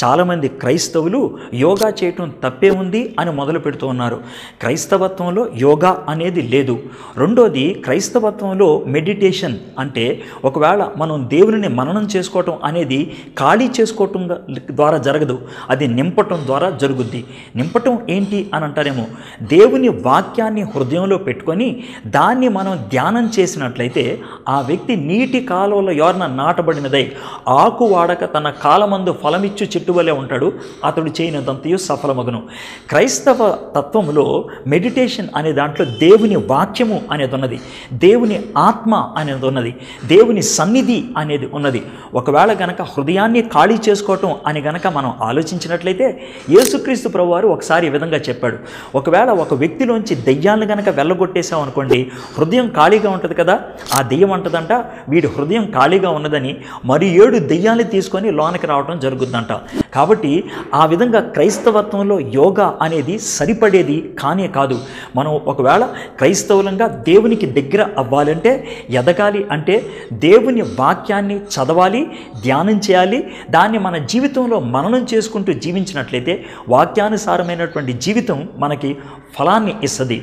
చాలామంది క్రైస్తవులు యోగా చేయటం తప్పే ఉంది అని మొదలు పెడుతూ ఉన్నారు. క్రైస్తవత్వంలో యోగా అనేది లేదు. రెండోది, క్రైస్తవత్వంలో మెడిటేషన్ అంటే ఒకవేళ మనం దేవుని మననం చేసుకోవటం అనేది ఖాళీ చేసుకోవటం ద్వారా జరగదు, అది నింపటం ద్వారా జరుగుద్ది. నింపటం ఏంటి అని అంటారేమో, దేవుని వాక్యాన్ని హృదయంలో పెట్టుకొని దాన్ని మనం ధ్యానం చేసినట్లయితే ఆ వ్యక్తి నీటి కాలువల యోర్న నాటబడినదై ఆకు వాడక తన కాలమందు ఫలమిచ్చు చెట్టు వలె ఉంటాడు, అతడు చేయనిదంతయు సఫలమగును. క్రైస్తవ తత్వంలో మెడిటేషన్ అనే దాంట్లో దేవుని వాక్యము అనేది ఉన్నది, దేవుని ఆత్మ అనేది ఉన్నది, దేవుని సన్నిధి అనేది ఉన్నది. ఒకవేళ గనక హృదయాన్ని ఖాళీ చేసుకోవటం అని గనక మనం ఆలోచించినట్లయితే యేసుక్రీస్తు ప్రభువారు ఒకసారి ఈ విధంగా చెప్పాడు. ఒకవేళ ఒక వ్యక్తిలోంచి దెయ్యాలను గనక వెళ్ళగొట్టేసాం అనుకోండి, హృదయం ఖాళీగా ఉంటుంది కదా, ఆ దెయ్యం అంటదంట వీడి హృదయం ఖాళీగా ఉన్నదని మరి 7 దెయ్యాలు తీసుకొని లోనికి రావడం జరుగుద్దంట. కాబట్టి ఆ విధంగా క్రైస్తవత్వంలో యోగా అనేది సరిపడేది కానే కాదు. మనం ఒకవేళ క్రైస్తవులంగా దేవునికి దగ్గర అవ్వాలంటే, ఎదగాలి అంటే దేవుని వాక్యాన్ని చదవాలి, ధ్యానం చేయాలి, దాన్ని మన జీవితంలో మననం చేసుకుంటూ జీవించినట్లయితే వాక్యానుసారమైనటువంటి జీవితం మనకి ఫలాన్ని ఇస్తుంది.